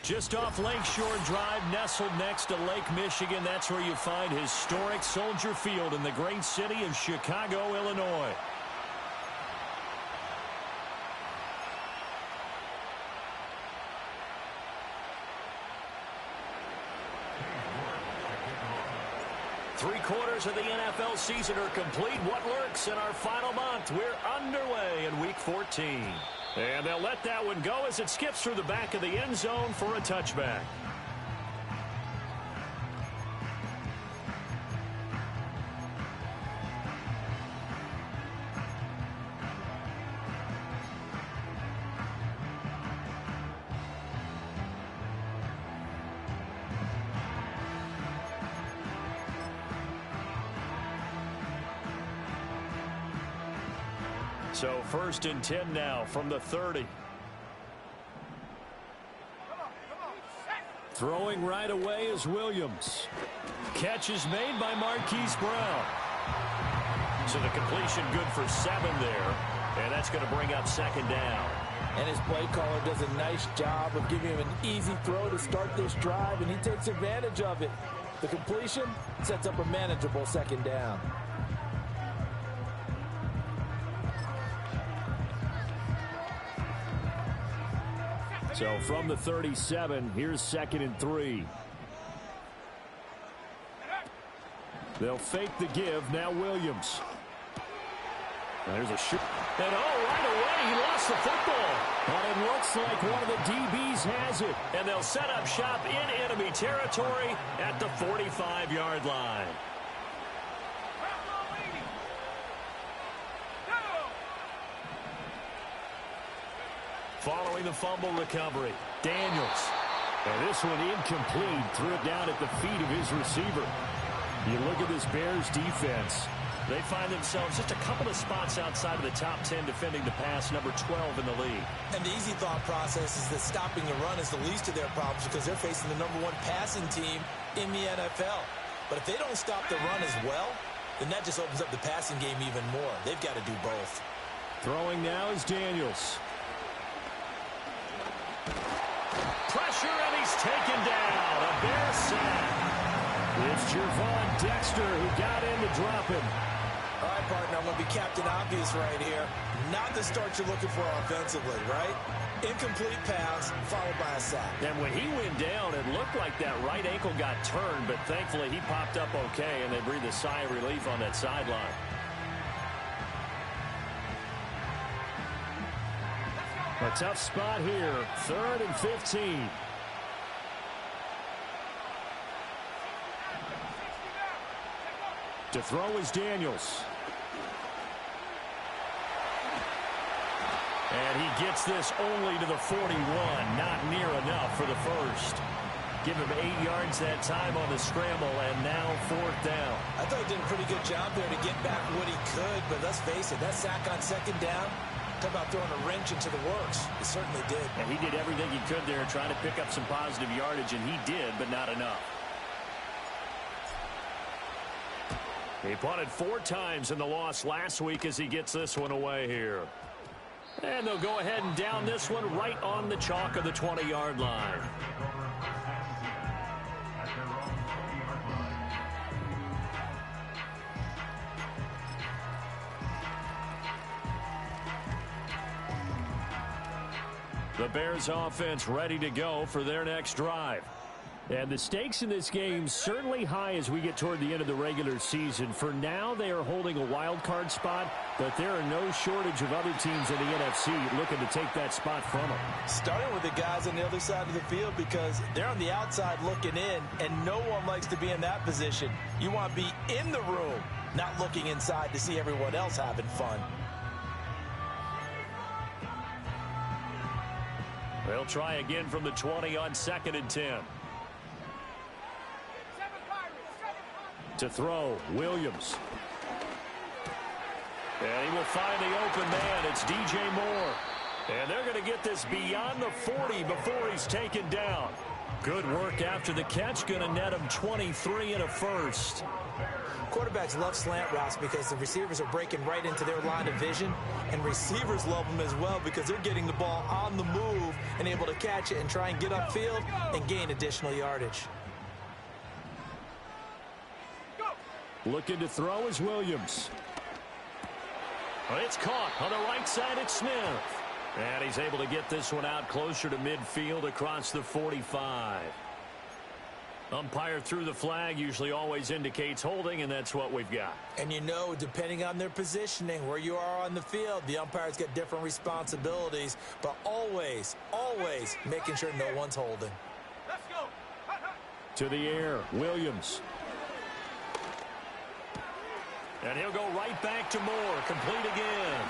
Just off Lakeshore Drive, nestled next to Lake Michigan. That's where you find historic Soldier Field in the great city of Chicago, Illinois. Three-quarters of the NFL season are complete. What works in our final month? We're underway in Week 14. And they'll let that one go as it skips through the back of the end zone for a touchback. So 1st and 10 now from the 30. Throwing right away is Williams. Catch is made by Marquise Brown. So the completion good for 7 there. And that's going to bring up 2nd down. And his play caller does a nice job of giving him an easy throw to start this drive, and he takes advantage of it. The completion sets up a manageable 2nd down. So from the 37, here's 2nd and 3. They'll fake the give. Now Williams. There's a shoot. And right away, he lost the football. And it looks like one of the DBs has it. And they'll set up shop in enemy territory at the 45-yard line. Following the fumble recovery, Daniels. And this one incomplete. Threw it down at the feet of his receiver. You look at this Bears defense. They find themselves just a couple of spots outside of the top 10 defending the pass, number 12 in the league. And the easy thought process is that stopping the run is the least of their problems because they're facing the number 1 passing team in the NFL. But if they don't stop the run as well, then that just opens up the passing game even more. They've got to do both. Throwing now is Daniels. Pressure, and he's taken down. A Bear sack. It's Gervon Dexter who got in to drop him. All right, partner, I'm going to be Captain Obvious right here. Not the start you're looking for offensively, right? Incomplete pass, followed by a sack. And when he went down, it looked like that right ankle got turned, but thankfully he popped up okay, and they breathed a sigh of relief on that sideline. A tough spot here, 3rd and 15. To throw is Daniels. And he gets this only to the 41. Not near enough for the first. Give him 8 yards that time on the scramble, and now 4th down. I thought he did a pretty good job there to get back what he could, but let's face it, that sack on 2nd down, talk about throwing a wrench into the works. He certainly did. And he did everything he could there trying to pick up some positive yardage, and he did, but not enough. He punted 4 times in the loss last week as he gets this one away here. And they'll go ahead and down this one right on the chalk of the 20-yard line. The Bears offense ready to go for their next drive. And the stakes in this game certainly high as we get toward the end of the regular season. For now, they are holding a wild card spot, but there are no shortage of other teams in the NFC looking to take that spot from them. Starting with the guys on the other side of the field because they're on the outside looking in, and no one likes to be in that position. You want to be in the room, not looking inside to see everyone else having fun. They'll try again from the 20 on 2nd and 10. To throw, Williams. And he will find the open man. It's DJ Moore. And they're going to get this beyond the 40 before he's taken down. Good work after the catch. Going to net him 23 and a first. Quarterbacks love slant routes because the receivers are breaking right into their line of vision. And receivers love them as well because they're getting the ball on the move and able to catch it and try and get upfield and gain additional yardage. Looking to throw is Williams. It's caught on the right side. It's Smith. And he's able to get this one out closer to midfield across the 45. Umpire threw the flag, usually always indicates holding, and that's what we've got. And you know, depending on their positioning, where you are on the field, the umpires get different responsibilities, but always, always making sure no one's holding. Let's go. To the air, Williams. And he'll go right back to Moore. Complete again.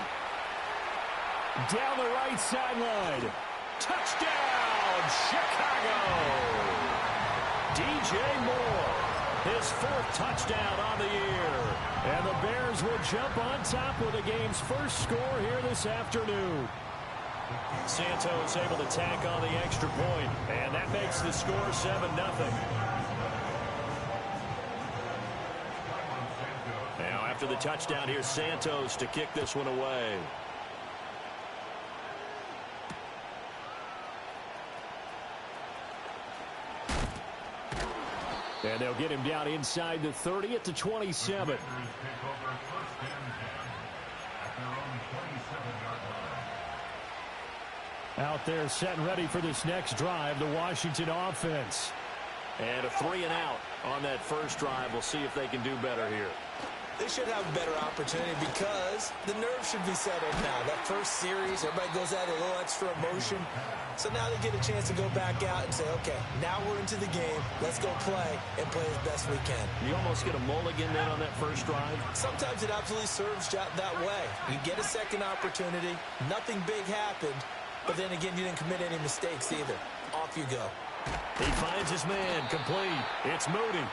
Down the right sideline. Touchdown, Chicago. DJ Moore, his 4th touchdown on the year. And the Bears will jump on top with the game's first score here this afternoon. Santos able to tack on the extra point. And that makes the score 7-0. After the touchdown, here's Santos to kick this one away. And they'll get him down inside the 30 at the 27. Out there set and ready for this next drive, the Washington offense. And a 3-and-out on that first drive. We'll see if they can do better here. They should have a better opportunity because the nerves should be settled now. That first series, everybody goes out a little extra emotion. So now they get a chance to go back out and say, okay, now we're into the game. Let's go play and play as best we can. You almost get a mulligan then on that first drive? Sometimes it absolutely serves that way. You get a second opportunity. Nothing big happened. But then again, you didn't commit any mistakes either. Off you go. He finds his man. Complete. It's Moody.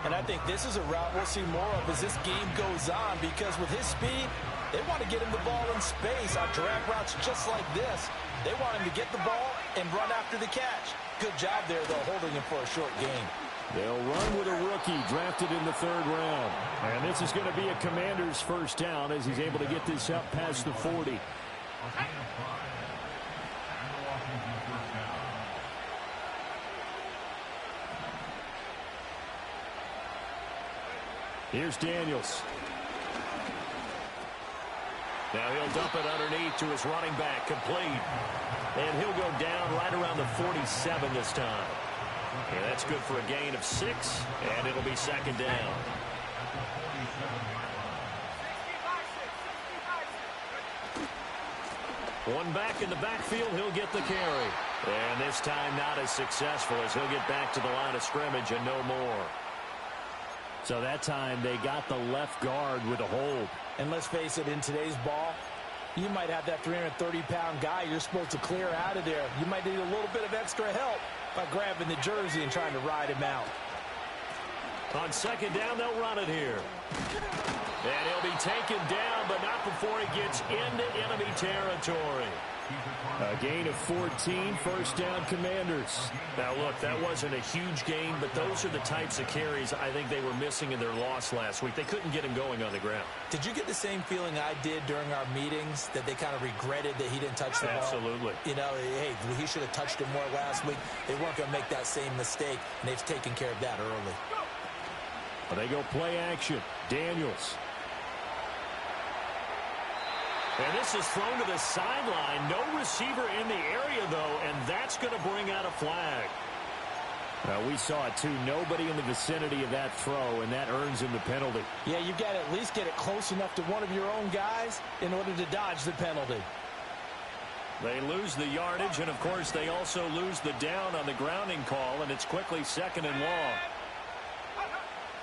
And I think this is a route we'll see more of as this game goes on because with his speed, they want to get him the ball in space on drag routes just like this. They want him to get the ball and run after the catch. Good job there, though, holding him for a short game. They'll run with a rookie drafted in the 3rd round. And this is going to be a Commander's first down as he's able to get this up past the 40. Here's Daniels. Now he'll dump it underneath to his running back, complete. And he'll go down right around the 47 this time. And that's good for a gain of 6, and it'll be 2nd down. One back in the backfield, he'll get the carry. And this time not as successful as he'll get back to the line of scrimmage and no more. So that time they got the left guard with a hold. And let's face it, in today's ball, you might have that 330-pound guy you're supposed to clear out of there. You might need a little bit of extra help by grabbing the jersey and trying to ride him out. On 2nd down, they'll run it here. And he'll be taken down, but not before he gets into enemy territory. A gain of 14, first down, Commanders. Now, look, that wasn't a huge gain, but those are the types of carries I think they were missing in their loss last week. They couldn't get him going on the ground. Did you get the same feeling I did during our meetings, that they kind of regretted that he didn't touch the ball? Absolutely. You know, hey, he should have touched him more last week. They weren't going to make that same mistake, and they've taken care of that early. They go play action. Daniels. And this is thrown to the sideline. No receiver in the area, though, and that's going to bring out a flag. We saw it too. Nobody in the vicinity of that throw, and that earns him the penalty. Yeah, you've got to at least get it close enough to one of your own guys in order to dodge the penalty. They lose the yardage, and, of course, they also lose the down on the grounding call, and it's quickly 2nd and long.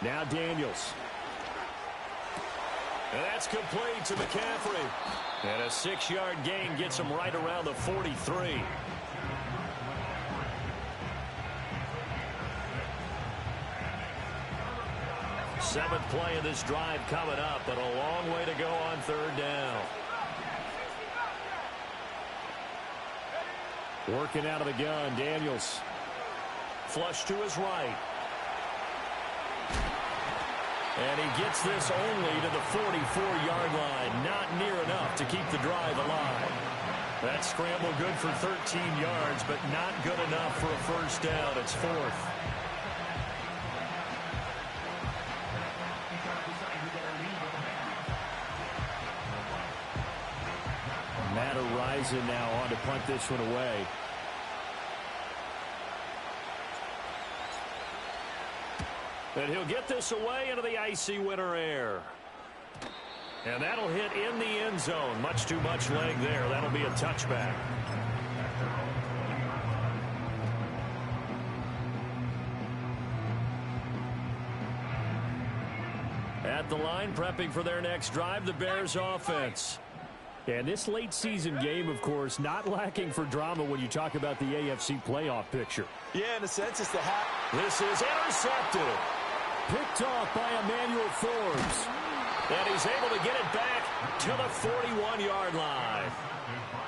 Now Daniels. And that's complete to McCaffrey. And a 6-yard gain gets him right around the 43. Seventh play of this drive coming up, but a long way to go on 3rd down. Working out of the gun, Daniels. Flush to his right. And he gets this only to the 44-yard line. Not near enough to keep the drive alive. That scramble good for 13 yards, but not good enough for a 1st down. It's 4th. Madden rising now on to punt this one away. And he'll get this away into the icy winter air. And that'll hit in the end zone. Much too much leg there. That'll be a touchback. At the line, prepping for their next drive, the Bears offense. And this late season game, of course, not lacking for drama when you talk about the AFC playoff picture. Yeah, in a sense, it's the This is intercepted. Picked off by Emmanuel Forbes. And he's able to get it back to the 41-yard line.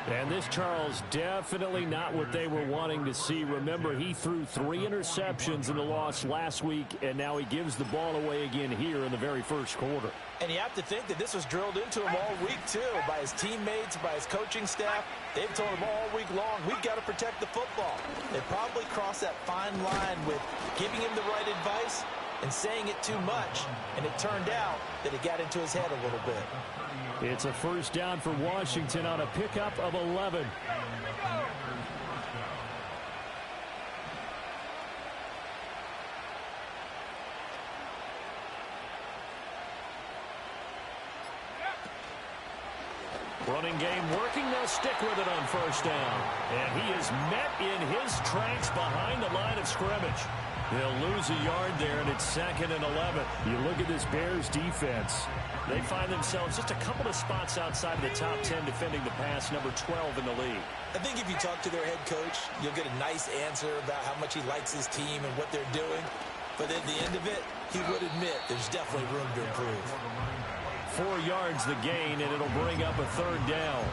And this, Charles, definitely not what they were wanting to see. Remember, he threw 3 interceptions in the loss last week, and now he gives the ball away again here in the very first quarter. And you have to think that this was drilled into him all week, too, by his teammates, by his coaching staff. They've told him all week long, we've got to protect the football. They probably crossed that fine line with giving him the right advice and saying it too much, and it turned out that it got into his head a little bit. It's a 1st down for Washington on a pickup of 11. Running game working. They'll stick with it on 1st down. And he is met in his tracks behind the line of scrimmage. They'll lose a yard there, and it's 2nd and 11. You look at this Bears defense. They find themselves just a couple of spots outside of the top 10 defending the pass, number 12 in the league. I think if you talk to their head coach, you'll get a nice answer about how much he likes his team and what they're doing. But at the end of it, he would admit there's definitely room to improve. 4 yards the gain, and it'll bring up a 3rd down.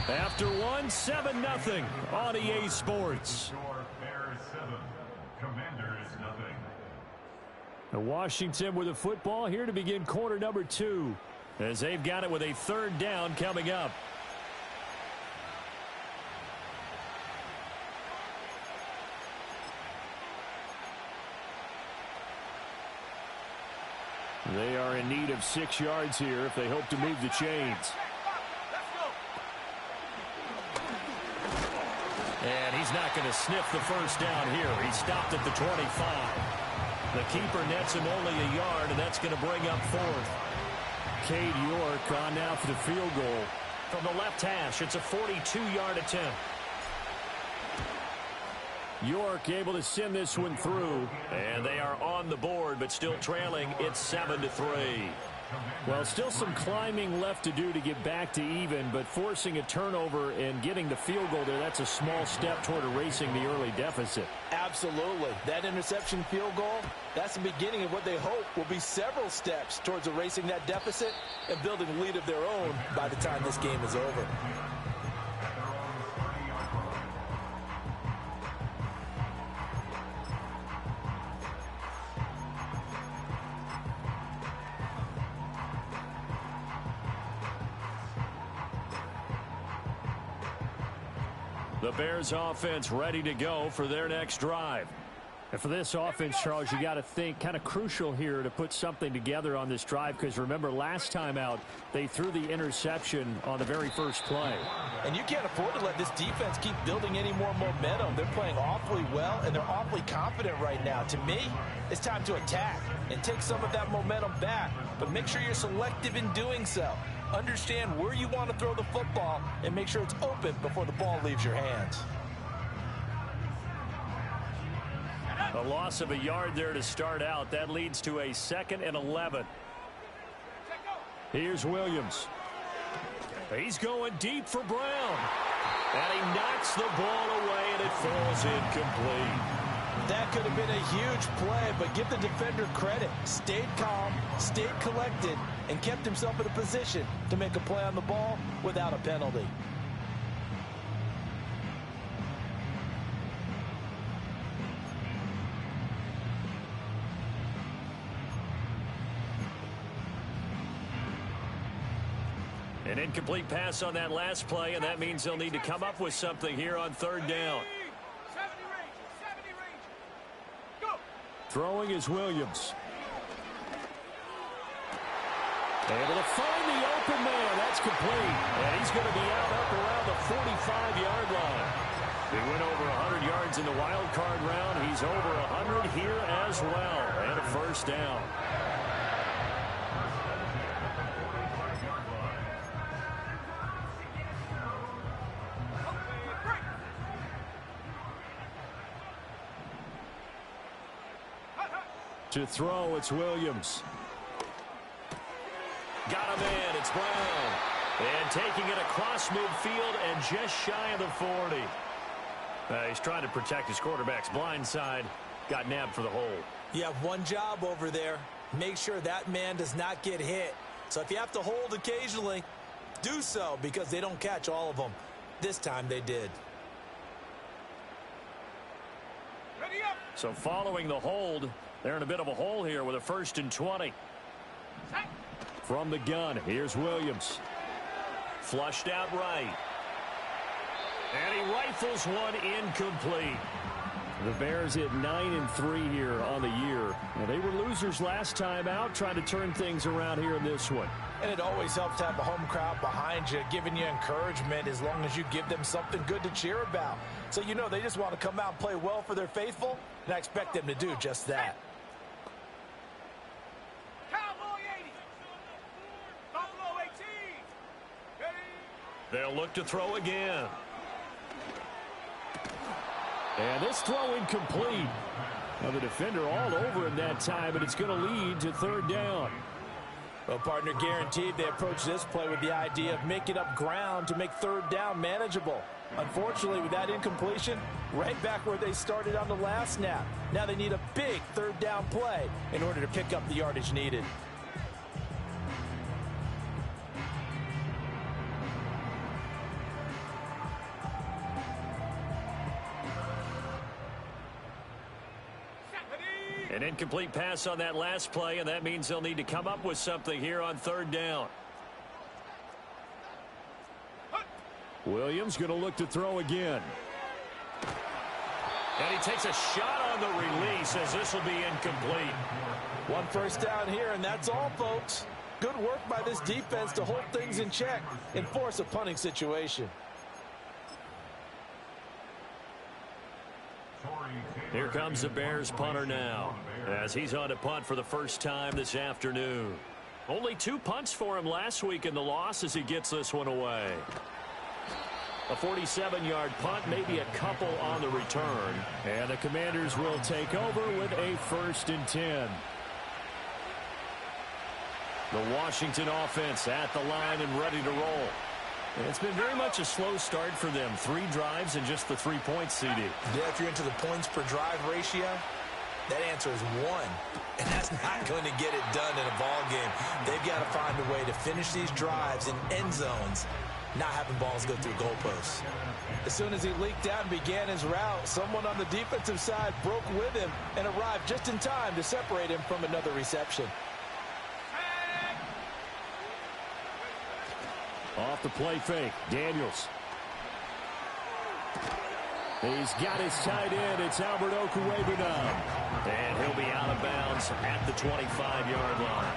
After 1, 7-0 on EA Sports. And Washington with the football here to begin quarter number 2, as they've got it with a 3rd down coming up. They are in need of 6 yards here if they hope to move the chains. And he's not going to sniff the 1st down here. He stopped at the 25. The keeper nets him only a yard, and that's going to bring up 4th. Cade York on now for the field goal. From the left hash, it's a 42-yard attempt. York able to send this one through, and they are on the board, but still trailing. It's 7-3. Well, still some climbing left to do to get back to even, but forcing a turnover and getting the field goal there, that's a small step toward erasing the early deficit. Absolutely. That interception field goal, that's the beginning of what they hope will be several steps towards erasing that deficit and building a lead of their own by the time this game is over. The Bears offense ready to go for their next drive. And for this offense, Charles, you got to think kind of crucial here to put something together on this drive, because remember last time out they threw the interception on the very first play. And you can't afford to let this defense keep building any more momentum. They're playing awfully well, and they're awfully confident right now. To me, it's time to attack and take some of that momentum back, but make sure you're selective in doing so. Understand where you want to throw the football and make sure it's open before the ball leaves your hands. A loss of a yard there to start out. That leads to a 2nd and 11. Here's Williams. He's going deep for Brown. And he knocks the ball away, and it falls incomplete. That could have been a huge play, but give the defender credit. Stayed calm, stayed collected, and kept himself in a position to make a play on the ball without a penalty. An incomplete pass on that last play, and that means they'll need to come up with something here on 3rd down. Throwing is Williams. Able to find the open man. That's complete. And he's going to be out up around the 45-yard line. He went over 100 yards in the wild card round. He's over 100 here as well. And a 1st down. To throw, it's Williams. Got him in. It's Brown. And taking it across midfield and just shy of the 40. He's trying to protect his quarterback's blind side. Got nabbed for the hold. You have one job over there. Make sure that man does not get hit. So if you have to hold occasionally, do so, because they don't catch all of them. This time they did. So following the hold, they're in a bit of a hole here with a 1st and 20. From the gun, here's Williams. Flushed out right. And he rifles one incomplete. The Bears at 9-3 here on the year. Well, they were losers last time out, trying to turn things around here in this one. And it always helps to have a home crowd behind you, giving you encouragement as long as you give them something good to cheer about. So you know they just want to come out and play well for their faithful, and I expect them to do just that. They'll look to throw again. And this throw incomplete. Well, the defender all over him that time, but it's going to lead to 3rd down. Well, partner, guaranteed they approach this play with the idea of making up ground to make 3rd down manageable. Unfortunately, with that incompletion, right back where they started on the last snap. Now they need a big 3rd down play in order to pick up the yardage needed. An incomplete pass on that last play, and that means they'll need to come up with something here on 3rd down. Williams going to look to throw again. And he takes a shot on the release as this will be incomplete. 1 1st down here, and that's all, folks. Good work by this defense to hold things in check and force a punting situation. Here comes the Bears punter now, as he's on to punt for the first time this afternoon. Only 2 punts for him last week in the loss as he gets this one away. A 47-yard punt, maybe a couple on the return. And the Commanders will take over with a 1st and 10. The Washington offense at the line and ready to roll. And it's been very much a slow start for them. 3 drives and just the 3 points, CD. Yeah, if you're into the points per drive ratio, that answer is 1. And that's not going to get it done in a ball game. They've got to find a way to finish these drives in end zones, not having balls go through goalposts. As soon as he leaked out and began his route, someone on the defensive side broke with him and arrived just in time to separate him from another reception. Off the play fake, Daniels. He's got his tight end. It's Albert Okwuegbunam now. And he'll be out of bounds at the 25-yard line.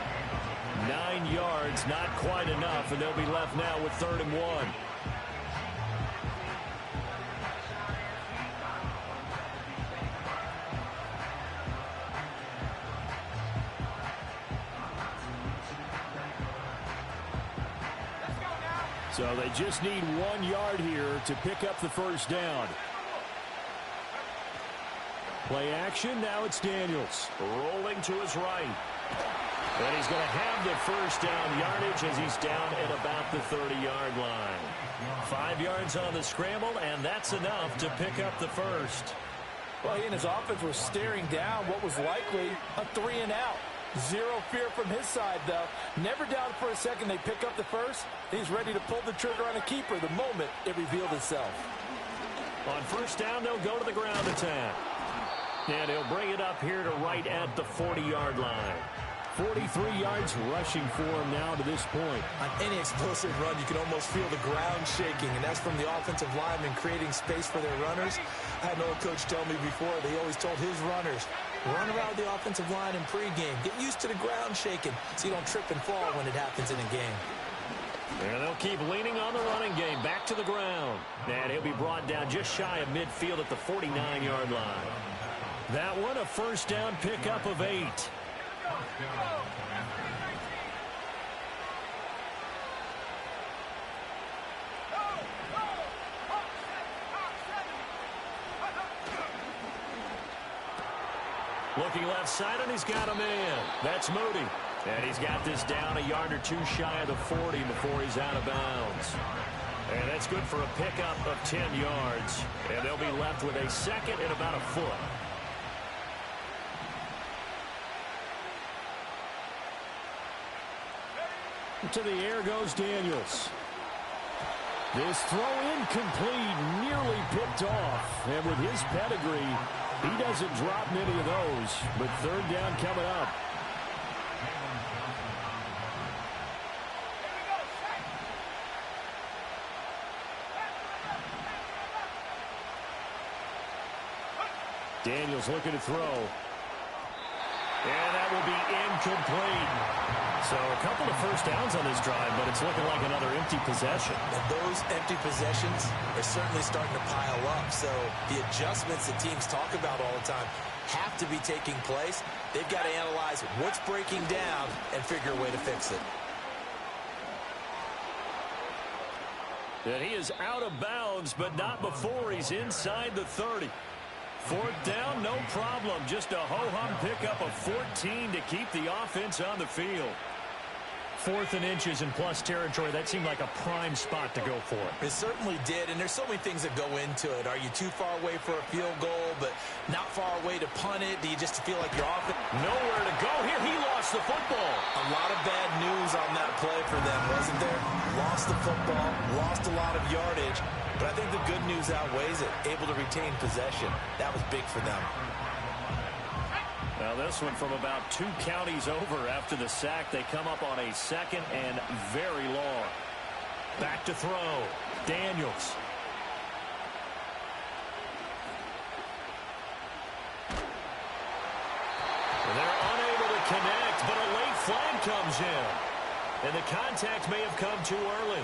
9 yards, not quite enough, and they'll be left now with 3rd and 1. So they just need 1 yard here to pick up the first down. Play action. Now it's Daniels. Rolling to his right. And he's going to have the first down yardage as he's down at about the 30-yard line. 5 yards on the scramble, and that's enough to pick up the first. Well, he and his offense were staring down what was likely a 3-and-out. Zero fear from his side, though. Never doubted for a second they pick up the first. He's ready to pull the trigger on a keeper the moment it revealed itself. On first down, they'll go to the ground attack. And he'll bring it up here to right at the 40-yard line. 43 yards rushing for him now to this point. On any explosive run, you can almost feel the ground shaking, and that's from the offensive linemen creating space for their runners. I had an old coach tell me before, they always told his runners, run around the offensive line in pregame. Get used to the ground shaking so you don't trip and fall when it happens in a game. And they'll keep leaning on the running game. Back to the ground. And he'll be brought down just shy of midfield at the 49-yard line. That one, a first down pickup of 8. Looking left side, and he's got a man. That's Moody. And he's got this down a yard or two shy of the 40 before he's out of bounds. And that's good for a pickup of 10 yards. And they'll be left with a second and about a foot. To the air goes Daniels. This throw incomplete, nearly picked off. And with his pedigree, he doesn't drop many of those. But 3rd down coming up. Daniels looking to throw. And that will be incomplete. So a couple of first downs on this drive, but it's looking like another empty possession. And those empty possessions are certainly starting to pile up. So the adjustments that teams talk about all the time have to be taking place. They've got to analyze what's breaking down and figure a way to fix it. And he is out of bounds, but not before he's inside the 30. 4th down, no problem. Just a ho-hum pickup of 14 to keep the offense on the field. 4th and inches in plus territory. That seemed like a prime spot to go for. It certainly did, and there's so many things that go into it. Are you too far away for a field goal, but not far away to punt it? Do you just feel like you're off it? Nowhere to go here. He lost the football. A lot of bad news on that play for them, wasn't there? Lost the football, lost a lot of yardage. But I think the good news outweighs it. Able to retain possession. That was big for them. Now this one from about 2 counties over after the sack. They come up on a 2nd and very long. Back to throw. Daniels. They're unable to connect, but a late flag comes in. And the contact may have come too early.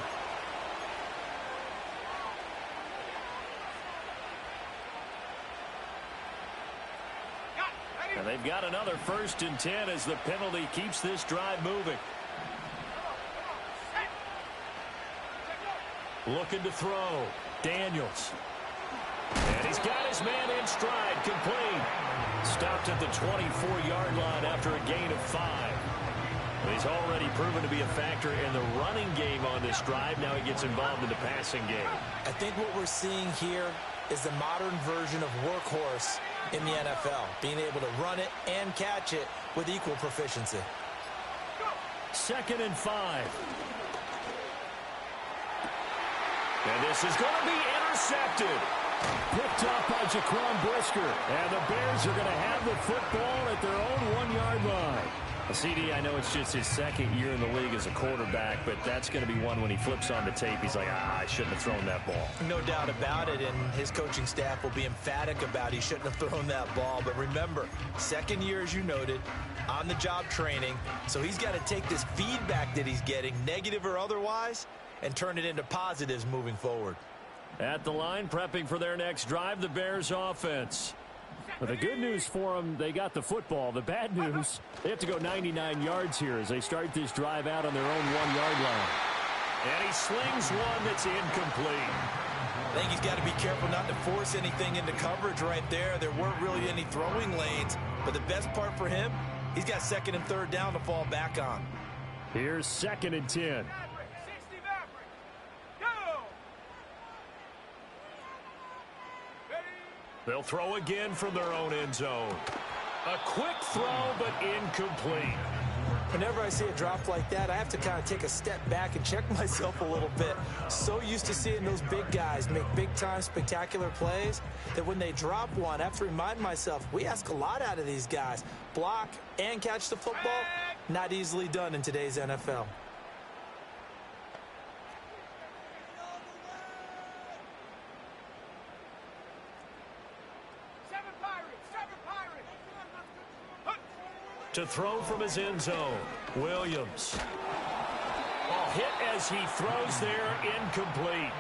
And they've got another 1st and 10 as the penalty keeps this drive moving. Looking to throw. Daniels. And he's got his man in stride. Complete. Stopped at the 24-yard line after a gain of 5. He's already proven to be a factor in the running game on this drive. Now he gets involved in the passing game. I think what we're seeing here is the modern version of workhorse in the NFL, being able to run it and catch it with equal proficiency. 2nd and 5. And this is going to be intercepted. Picked up by Jaquan Brisker. And the Bears are going to have the football at their own 1-yard line. CD, I know it's just his second year in the league as a quarterback, but that's going to be one when he flips on the tape, he's like, I shouldn't have thrown that ball. No doubt about it, and his coaching staff will be emphatic about he shouldn't have thrown that ball. But remember, second year, as you noted, on-the-job training, so he's got to take this feedback that he's getting, negative or otherwise, and turn it into positives moving forward. At the line, prepping for their next drive, the Bears offense. But the good news for them, they got the football. The bad news, they have to go 99 yards here as they start this drive out on their own 1-yard line. And he slings one that's incomplete. I think he's got to be careful not to force anything into coverage right there. There weren't really any throwing lanes. But the best part for him, he's got second and third down to fall back on. Here's 2nd and 10. They'll throw again from their own end zone. A quick throw, but incomplete. Whenever I see a drop like that, I have to kind of take a step back and check myself a little bit. So used to seeing those big guys make big-time spectacular plays that when they drop one, I have to remind myself, we ask a lot out of these guys. Block and catch the football, not easily done in today's NFL. To throw from his end zone, Williams. Ball hit as he throws there, incomplete.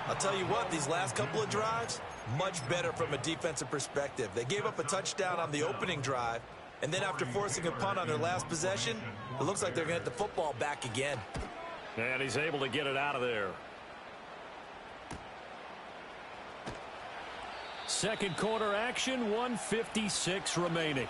I'll tell you what, these last couple of drives, much better from a defensive perspective. They gave up a touchdown on the opening drive, and then after forcing a punt on their last possession, it looks like they're going to get the football back again. And he's able to get it out of there. Second quarter action, 1:56 remaining.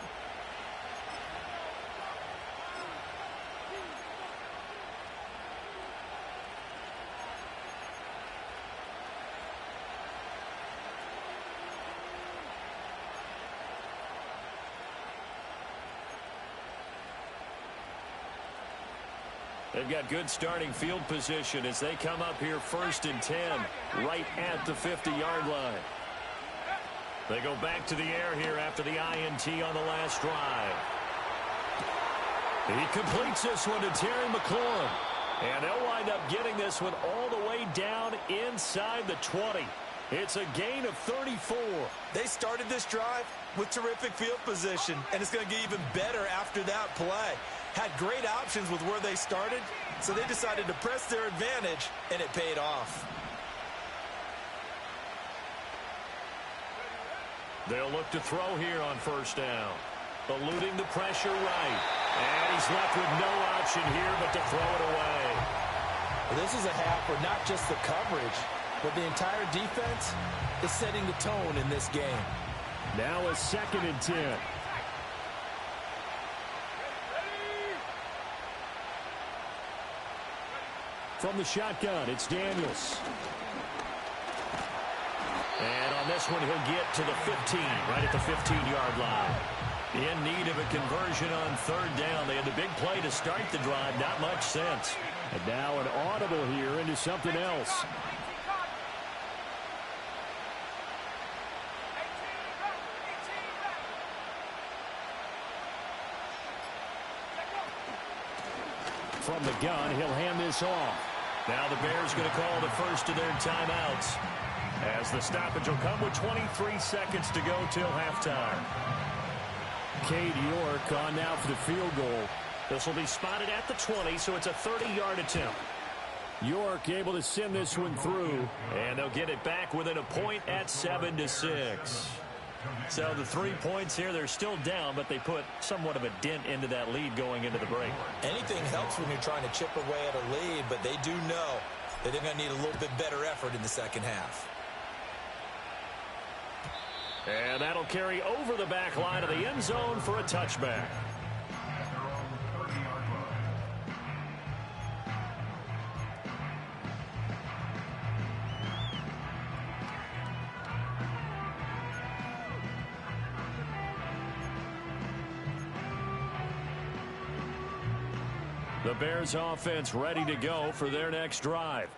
They've got good starting field position as they come up here 1st and 10, right at the 50-yard line. They go back to the air here after the INT on the last drive. He completes this one to Terry McLaurin. And they'll wind up getting this one all the way down inside the 20. It's a gain of 34. They started this drive with terrific field position, and it's going to get even better after that play. Had great options with where they started, so they decided to press their advantage, and it paid off. They'll look to throw here on 1st down. Eluding the pressure right. And he's left with no option here but to throw it away. Well, this is a half where not just the coverage, but the entire defense is setting the tone in this game. Now a 2nd and 10. From the shotgun, it's Daniels. And on this one, he'll get to the 15, right at the 15-yard line. In need of a conversion on 3rd down. They had the big play to start the drive. Not much sense. And now an audible here into something else. From the gun, he'll hand this off. Now the Bears going to call the first of their timeouts, as the stoppage will come with 23 seconds to go till halftime. Cade York on now for the field goal. This will be spotted at the 20, so it's a 30-yard attempt. York able to send this one through, and they'll get it back within a point at 7-6. So the 3 points here, they're still down, but they put somewhat of a dent into that lead going into the break. Anything helps when you're trying to chip away at a lead, but they do know that they're going to need a little bit better effort in the second half. And that'll carry over the back line of the end zone for a touchback. The Bears offense ready to go for their next drive.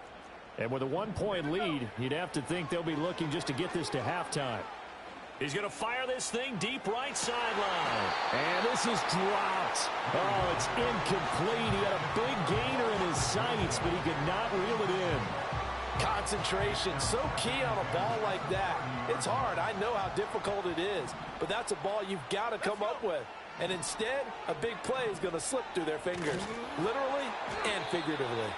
And with a 1-point lead, you'd have to think they'll be looking just to get this to halftime. He's going to fire this thing deep right sideline. And this is dropped. Oh, it's incomplete. He had a big gainer in his sights, but he could not reel it in. Concentration, so key on a ball like that. It's hard. I know how difficult it is, but that's a ball you've got to come up with. And instead, a big play is going to slip through their fingers, literally and figuratively.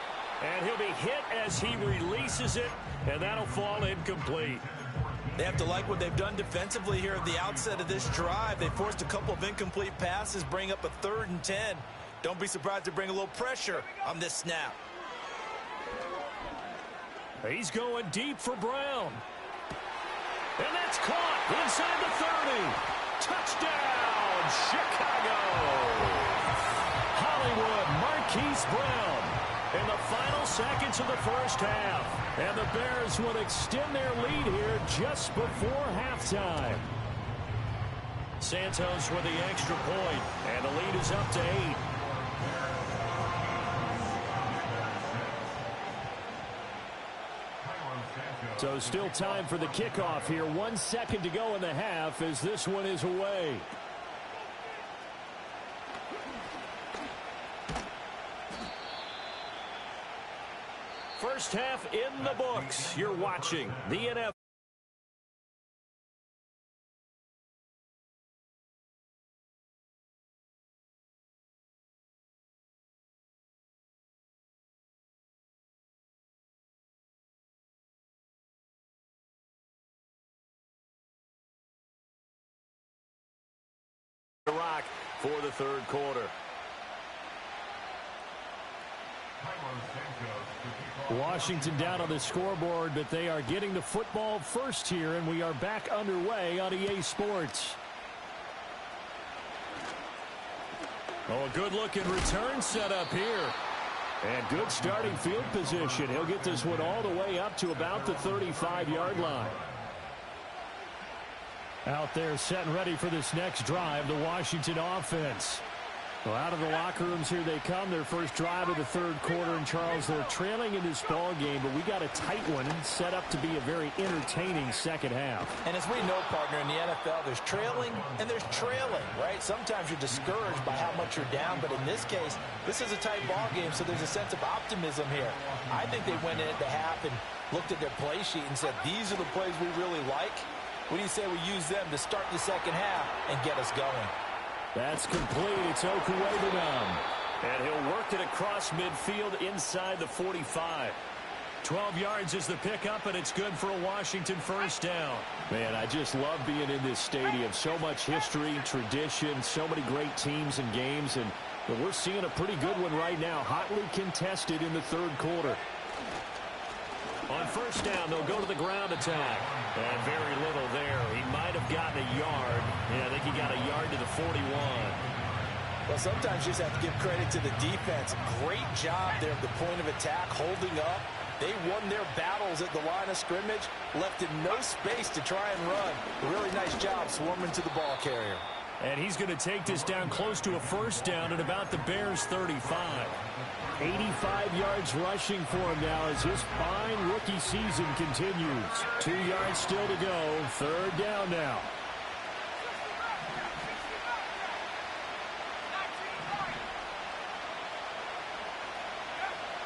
And he'll be hit as he releases it, and that'll fall incomplete. They have to like what they've done defensively here at the outset of this drive. They forced a couple of incomplete passes, bring up a 3rd and 10. Don't be surprised to bring a little pressure on this snap. He's going deep for Brown. And that's caught inside the 30. Touchdown, Chicago. Hollywood Marquise Brown in the final seconds of the first half. And the Bears would extend their lead here just before halftime. Santos with the extra point, and the lead is up to 8. So still time for the kickoff here. 1 second to go in the half as this one is away. First half in the books. You're watching the NFL. Rock for the 3rd quarter. Washington down on the scoreboard, but they are getting the football first here, and we are back underway on EA Sports. Oh, a good-looking return set up here. And good starting field position. He'll get this one all the way up to about the 35-yard line. Out there set and ready for this next drive, the Washington offense. Well, out of the locker rooms here they come, their first drive of the 3rd quarter. And, Charles, they're trailing in this ball game, but we got a tight one set up to be a very entertaining second half. And as we know, partner, in the NFL, there's trailing and there's trailing, right? Sometimes you're discouraged by how much you're down, but in this case, this is a tight ball game, so there's a sense of optimism here. I think they went in at the half and looked at their play sheet and said, these are the plays we really like. What do you say we use them to start the second half and get us going? That's complete. It's Okuwebunam. And he'll work it across midfield inside the 45. 12 yards is the pickup, and it's good for a Washington first down. Man, I just love being in this stadium. So much history, tradition, so many great teams and games. And we're seeing a pretty good one right now, hotly contested in the 3rd quarter. On first down, they'll go to the ground attack. And very little there. He might have gotten a yard. Yeah, I think he got a yard to the 41. Well, sometimes you just have to give credit to the defense. Great job there at the point of attack, holding up. They won their battles at the line of scrimmage, left in no space to try and run. A really nice job swarming to the ball carrier. And he's going to take this down close to a first down at about the Bears' 35. 85 yards rushing for him now as his fine rookie season continues. 2 yards still to go. 3rd down now.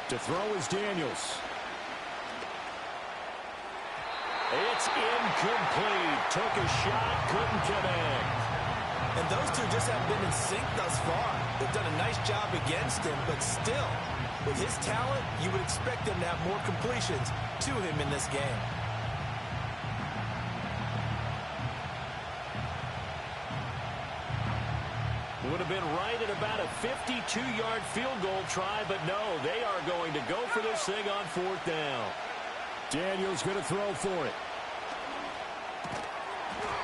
To throw is Daniels. It's incomplete. Took a shot, couldn't connect. And those two just haven't been in sync thus far. They've done a nice job against him, but still, with his talent, you would expect them to have more completions to him in this game. Would have been right at about a 52-yard field goal try, but no, they are going to go for this thing on 4th down. Daniels going to throw for it.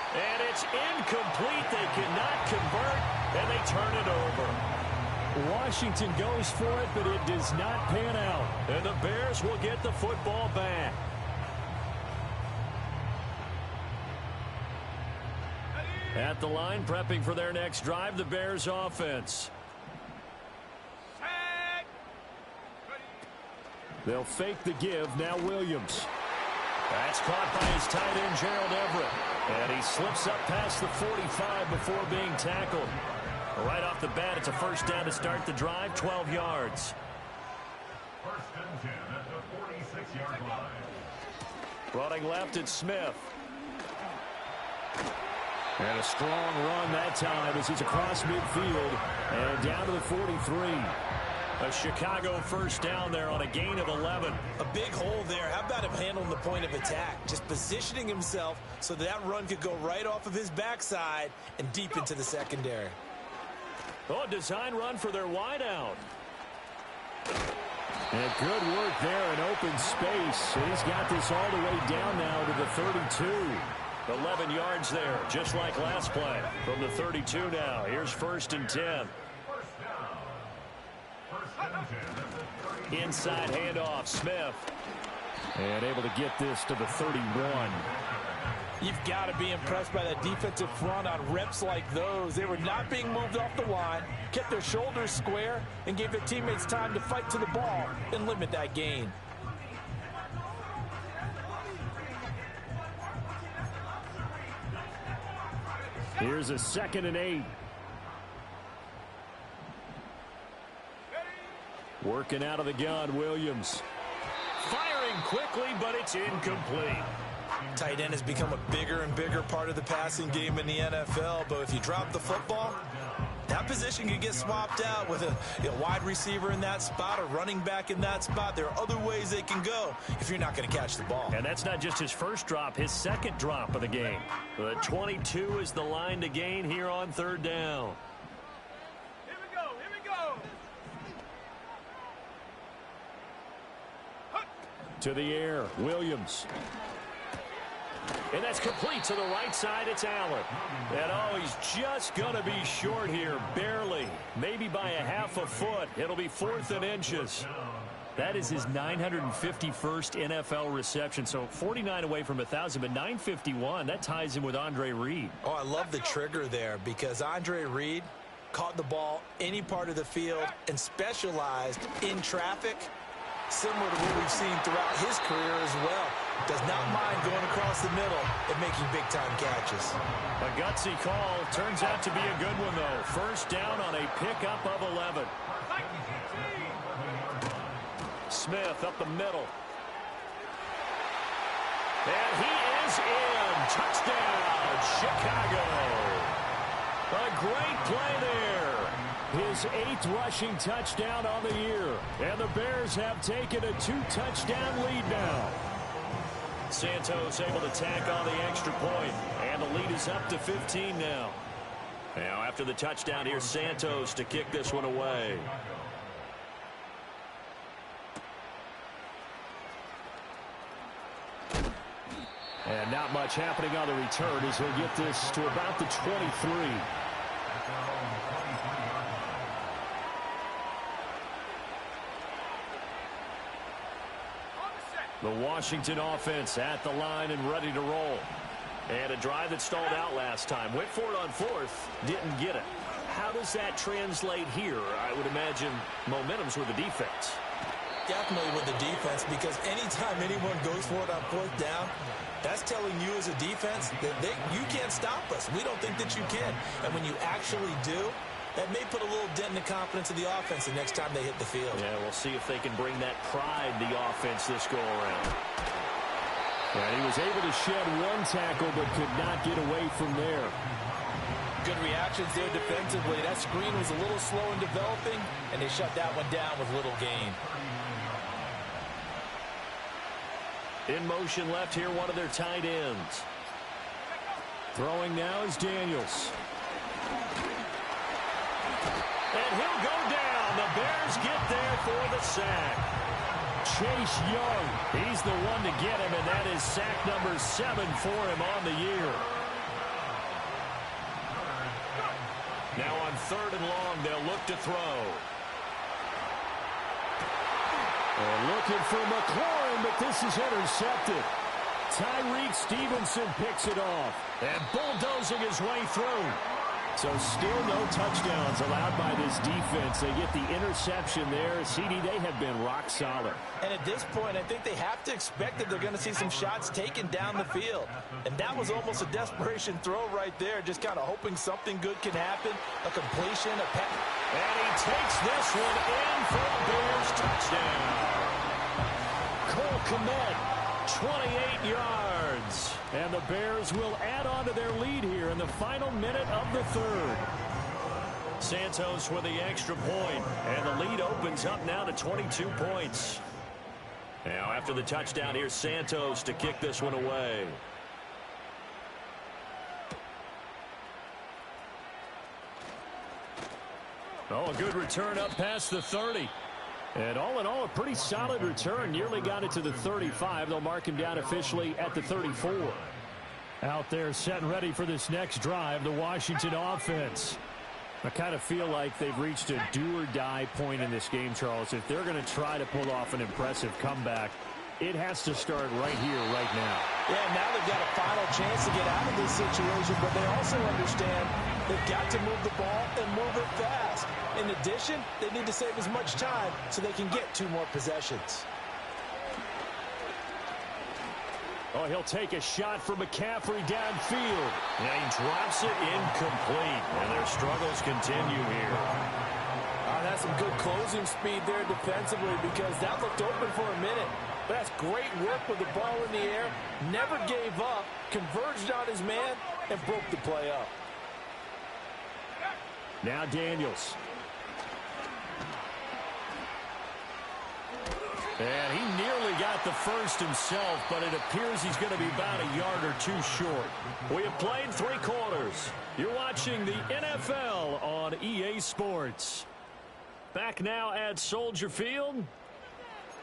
And it's incomplete. They cannot convert, and they turn it over. Washington goes for it, but it does not pan out. And the Bears will get the football back. At the line, prepping for their next drive, the Bears offense. They'll fake the give. Now Williams. That's caught by his tight end, Gerald Everett. And he slips up past the 45 before being tackled. Right off the bat, it's a first down to start the drive, 12 yards. First and 10 at the 46-yard line. Running left, it's Smith. And a strong run that time as he's across midfield and down to the 43. A Chicago first down there on a gain of 11. A big hole there. How about him handling the point of attack? Just positioning himself so that run could go right off of his backside and deep into the secondary. Oh, design run for their wideout. And good work there in open space. And he's got this all the way down now to the 32. 11 yards there, just like last play. From the 32 now, here's first and 10. Inside handoff, Smith. And able to get this to the 31. You've got to be impressed by that defensive front on reps like those. They were not being moved off the line, kept their shoulders square, and gave their teammates time to fight to the ball and limit that gain. Here's a 2nd and 8. Working out of the gun, Williams. Firing quickly, but it's incomplete. Tight end has become a bigger and bigger part of the passing game in the NFL, but if you drop the football, that position can get swapped out with a wide receiver in that spot, a running back in that spot. There are other ways they can go if you're not going to catch the ball. And that's not just his first drop, his second drop of the game. The 22 is the line to gain here on third down. Here we go, here we go. To the air, Williams. And that's complete to the right side. It's Allen. And, oh, he's just going to be short here, barely. Maybe by a half a foot. It'll be 4th and inches. That is his 951st NFL reception. So 49 away from 1,000, but 951. That ties him with Andre Reed. Oh, I love the trigger there because Andre Reed caught the ball any part of the field and specialized in traffic, similar to what we've seen throughout his career as well. Does not mind going across the middle and making big-time catches. A gutsy call. Turns out to be a good one, though. First down on a pickup of 11. Smith up the middle. And he is in. Touchdown, Chicago. A great play there. His 8th rushing touchdown on the year. And the Bears have taken a 2-touchdown lead now. Santos able to tack on the extra point. And the lead is up to 15 now. Now after the touchdown, here's Santos to kick this one away. And not much happening on the return as he'll get this to about the 23. The Washington offense at the line and ready to roll. And a drive that stalled out last time. Went for it on 4th, didn't get it. How does that translate here? I would imagine momentum's with the defense. Definitely with the defense, because anytime anyone goes for it on 4th down, that's telling you as a defense that you can't stop us. We don't think that you can. And when you actually do, that may put a little dent in the confidence of the offense the next time they hit the field. Yeah, we'll see if they can bring that pride, the offense, this go-around. And he was able to shed one tackle but could not get away from there. Good reactions there defensively. That screen was a little slow in developing, and they shut that one down with little gain. In motion left here, one of their tight ends. Throwing now is Daniels. And he'll go down. The Bears get there for the sack. Chase Young, he's the one to get him, and that is sack number 7 for him on the year. Now on 3rd and long, they'll look to throw. And looking for McLaurin, but this is intercepted. Tyreek Stevenson picks it off and bulldozing his way through. So still no touchdowns allowed by this defense. They get the interception there. CD, they have been rock solid. And at this point, I think they have to expect that they're going to see some shots taken down the field. And that was almost a desperation throw right there, just kind of hoping something good can happen, a completion, a pass. And he takes this one in for a Bears touchdown. Cole Kmet, 28 yards. And the Bears will add on to their lead here in the final minute of the third. Santos with the extra point, and the lead opens up now to 22 points. Now after the touchdown, here's Santos to kick this one away. Oh, a good return up past the 30. And all in all, a pretty solid return. Nearly got it to the 35. They'll mark him down officially at the 34. Out there set and ready for this next drive, the Washington offense. I kind of feel like they've reached a do-or-die point in this game, Charles. If they're going to try to pull off an impressive comeback, it has to start right here, right now. Yeah, now they've got a final chance to get out of this situation, but they also understand they've got to move the ball and move it fast. In addition, they need to save as much time so they can get 2 more possessions. Oh, he'll take a shot for McCaffrey downfield. And he drops it incomplete. And their struggles continue here. That's some good closing speed there defensively, because that looked open for a minute. But that's great work with the ball in the air. Never gave up, converged on his man, and broke the play up. Now Daniels. And he nearly got the first himself, but it appears he's going to be about a yard or 2 short. We have played 3 quarters. You're watching the NFL on EA Sports. Back now at Soldier Field.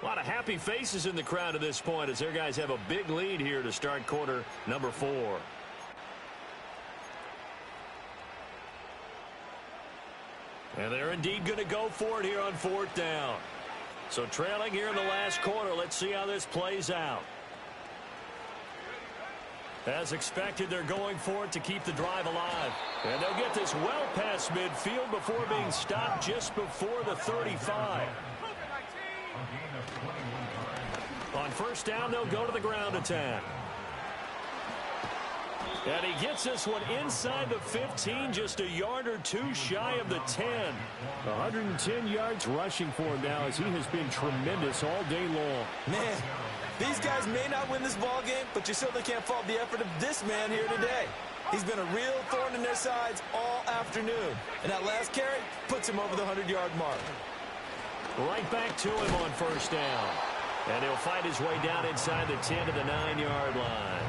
A lot of happy faces in the crowd at this point as their guys have a big lead here to start quarter number 4. And they're indeed going to go for it here on 4th down. So trailing here in the last quarter, let's see how this plays out. As expected, they're going for it to keep the drive alive. And they'll get this well past midfield before being stopped just before the 35. On 1st down, they'll go to the ground attack. And he gets this one inside the 15, just a yard or 2 shy of the 10. 110 yards rushing for him now as he has been tremendous all day long. Man, these guys may not win this ball game, but you certainly can't fault the effort of this man here today. He's been a real thorn in their sides all afternoon. And that last carry puts him over the 100-yard mark. Right back to him on 1st down. And he'll fight his way down inside the 10 to the 9-yard line.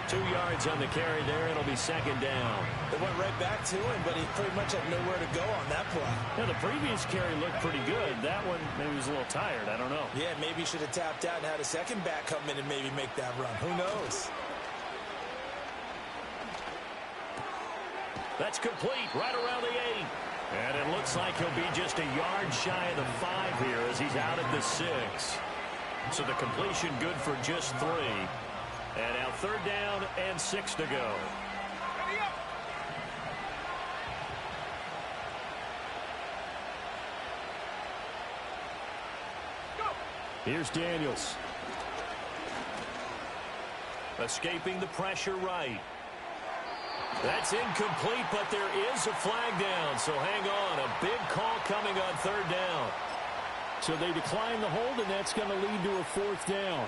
2 yards on the carry there. It'll be 2nd down. They went right back to him, but he pretty much had nowhere to go on that play. Yeah, the previous carry looked pretty good. That one, maybe he was a little tired. I don't know. Yeah, maybe he should have tapped out and had a second back come in and maybe make that run. Who knows? That's complete right around the 8. And it looks like he'll be just a yard shy of the 5 here as he's out at the 6. So the completion good for just 3. And now 3rd down and 6 to go. Here's Daniels. Escaping the pressure right. That's incomplete, but there is a flag down. So hang on. A big call coming on 3rd down. So they decline the hold, and that's going to lead to a 4th down.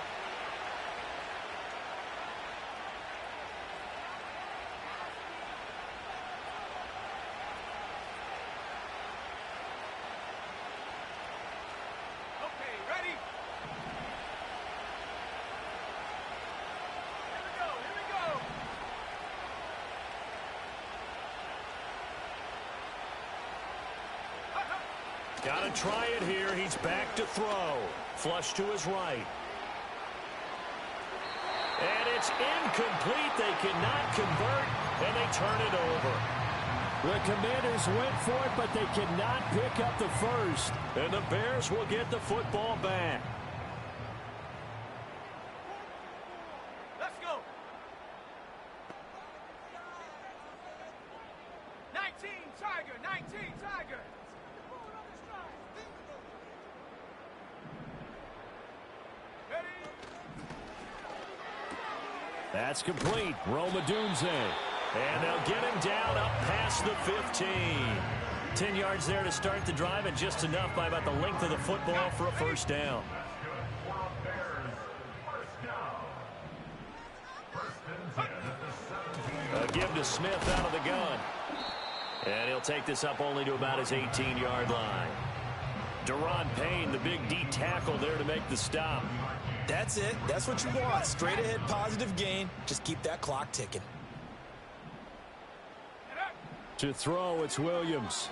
Got to try it here. He's back to throw. Flush to his right. And it's incomplete. They cannot convert, and they turn it over. The Commanders went for it, but they cannot pick up the first. And the Bears will get the football back. Let's go. 19. That's complete. Roma Dunze. And they'll get him down up past the 15. 10 yards there to start the drive, and just enough by about the length of the football for a first down. A give to Smith out of the gun. And he'll take this up only to about his 18-yard line. Deron Payne, the big D tackle there to make the stop. That's it. That's what you want. Straight ahead positive gain. Just keep that clock ticking. To throw, it's Williams.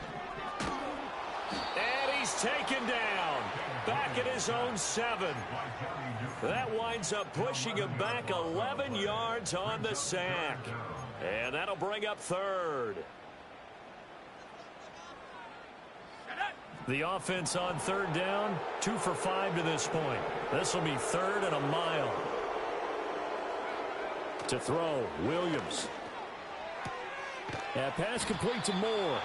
And he's taken down. Back at his own 7. That winds up pushing him back 11 yards on the sack. And that'll bring up 3rd. The offense on 3rd down, 2 for 5 to this point. This will be 3rd and a mile. To throw, Williams. That pass complete to Moore.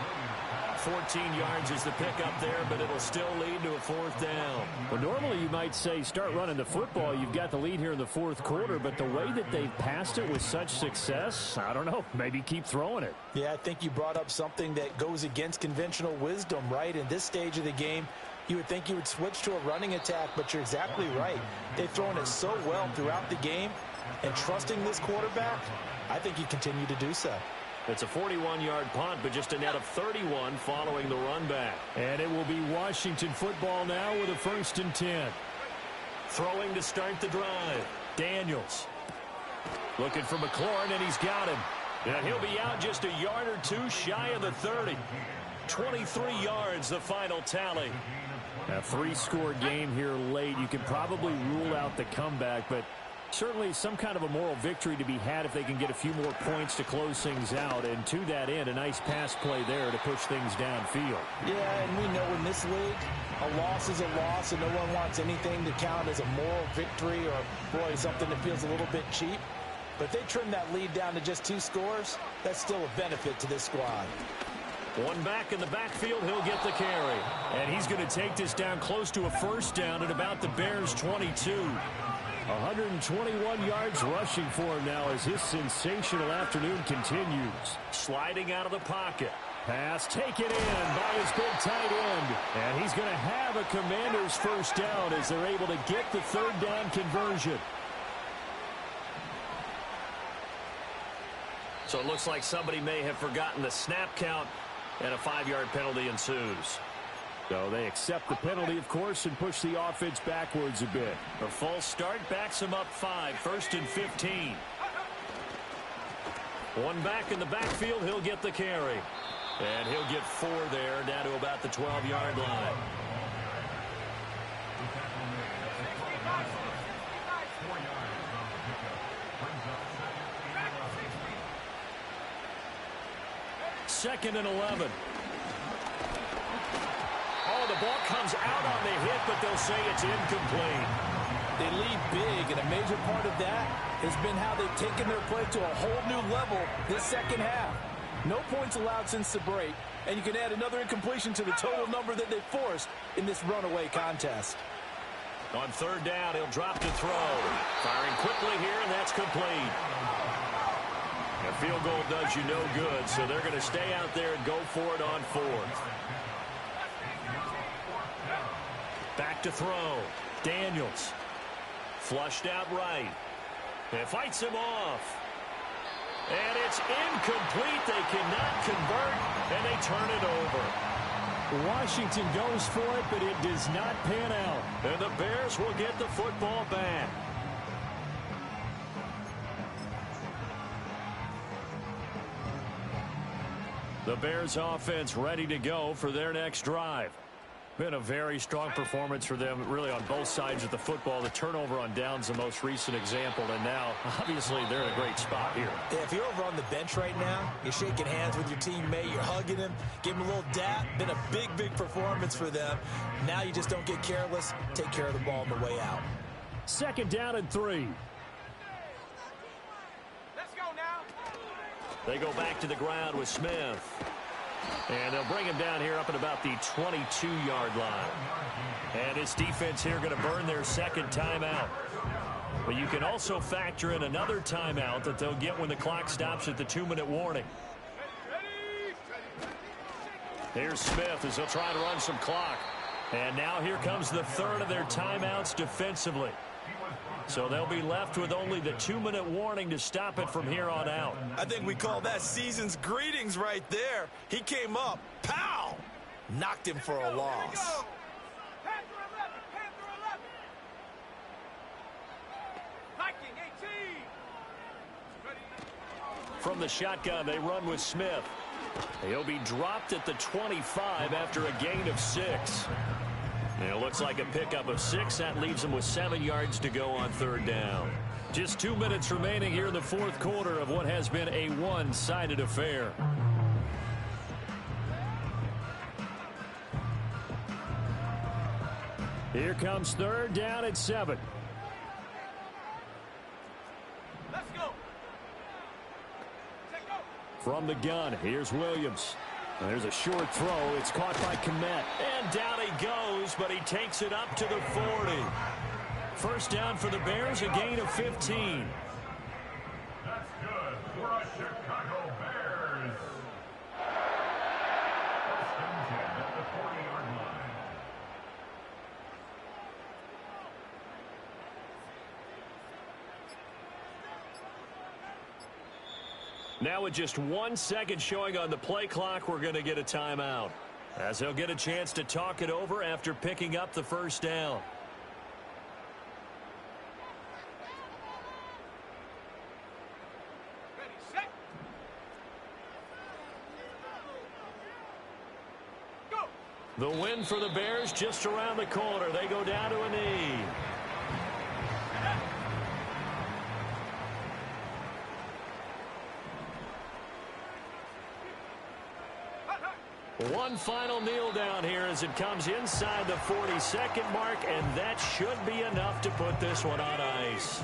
14 yards is the pickup there, but it'll still lead to a 4th down. Well, normally you might say start running the football. You've got the lead here in the 4th quarter, but the way that they've passed it with such success, I don't know, maybe keep throwing it. Yeah, I think you brought up something that goes against conventional wisdom, right? In this stage of the game, you would think you would switch to a running attack, but you're exactly right. They've thrown it so well throughout the game, and trusting this quarterback, I think you continue to do so. It's a 41-yard punt, but just a net of 31 following the run back. And it will be Washington football now with a 1st and 10. Throwing to start the drive. Daniels. Looking for McLaurin, and he's got him. And he'll be out just a yard or 2 shy of the 30. 23 yards, the final tally. A 3-score game here late. You can probably rule out the comeback, but certainly some kind of a moral victory to be had if they can get a few more points to close things out. And to that end, a nice pass play there to push things downfield. Yeah, and we know in this league, a loss is a loss, and no one wants anything to count as a moral victory or, boy, something that feels a little bit cheap. But if they trim that lead down to just 2 scores, that's still a benefit to this squad. One back in the backfield, he'll get the carry. And he's going to take this down close to a 1st down at about the Bears' 22. 121 yards rushing for him now as his sensational afternoon continues. Sliding out of the pocket. Pass taken in by his big tight end. And he's going to have a Commander's 1st down as they're able to get the 3rd down conversion. So it looks like somebody may have forgotten the snap count, and a 5-yard penalty ensues. So they accept the penalty, of course, and push the offense backwards a bit. A false start backs him up 5, 1st and 15. One back in the backfield, he'll get the carry. And he'll get 4 there, down to about the 12-yard line. Second and 11. Oh, the ball comes out on the hit, but they'll say it's incomplete. They lead big, and a major part of that has been how they've taken their play to a whole new level this second half. No points allowed since the break, and you can add another incompletion to the total number that they forced in this runaway contest. On 3rd down, he'll drop to throw. Firing quickly here, and that's complete. A field goal does you no good, so they're going to stay out there and go for it on 4th. Back to throw. Daniels. Flushed out right. And fights him off. And it's incomplete. They cannot convert, and they turn it over. Washington goes for it, but it does not pan out. And the Bears will get the football back. The Bears offense ready to go for their next drive. Been a very strong performance for them, really, on both sides of the football. The turnover on downs, the most recent example, and now, obviously, they're in a great spot here. Yeah, if you're over on the bench right now, you're shaking hands with your teammate, you're hugging him, give him a little dap. Been a big, big performance for them. Now you just don't get careless. Take care of the ball on the way out. 2nd down and 3. Let's go now. They go back to the ground with Smith. And they'll bring him down here up at about the 22-yard line. And his defense here going to burn their 2nd timeout. But you can also factor in another timeout that they'll get when the clock stops at the 2-minute warning. Here's Smith as he'll try to run some clock. And now here comes the third of their timeouts defensively. So they'll be left with only the 2-minute warning to stop it from here on out. I think we call that season's greetings right there. He came up, pow! Knocked him for a loss. From the shotgun, they run with Smith. He'll be dropped at the 25 after a gain of 6. And it looks like a pickup of 6. That leaves them with 7 yards to go on third down. Just 2 minutes remaining here in the fourth quarter of what has been a one-sided affair. Here comes third down at 7. Let's go. From the gun, here's Williams. There's a short throw. It's caught by Kmet. And down he goes, but he takes it up to the 40. First down for the Bears, a gain of 15. That's good for a Chicago Bears. First and 10 at the 40-yard line. Now with just 1 second showing on the play clock, we're going to get a timeout, as he'll get a chance to talk it over after picking up the first down. Ready, set. Go. The win for the Bears just around the corner. They go down to a knee. One final kneel down here as it comes inside the 40-second mark, and that should be enough to put this one on ice.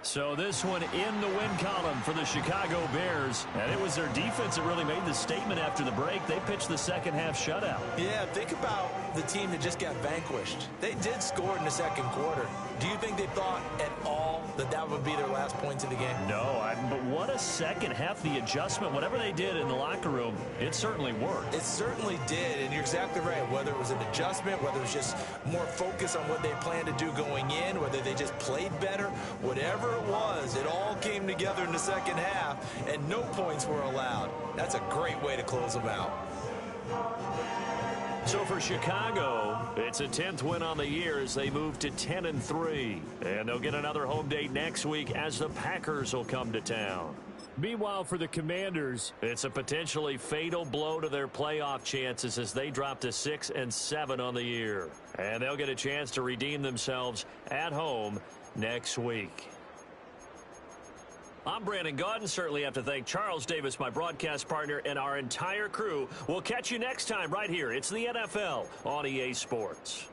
So this one in the win column for the Chicago Bears. And it was their defense that really made the statement after the break. They pitched the second half shutout. Yeah, think about the team that just got vanquished. They did score in the second quarter. Do you think they thought at all that that would be their last points of the game? No, but what a second half. The adjustment, whatever they did in the locker room, it certainly worked. It certainly did, and you're exactly right. Whether it was an adjustment, whether it was just more focus on what they planned to do going in, whether they just played better, whatever it was, it all came together in the second half, and no points were allowed. That's a great way to close them out. So for Chicago, it's a 10th win on the year as they move to 10-3. And they'll get another home date next week as the Packers will come to town. Meanwhile, for the Commanders, it's a potentially fatal blow to their playoff chances as they drop to 6-7 on the year. And they'll get a chance to redeem themselves at home next week. I'm Brandon Gaudin. Certainly have to thank Charles Davis, my broadcast partner, and our entire crew. We'll catch you next time right here. It's the NFL on EA Sports.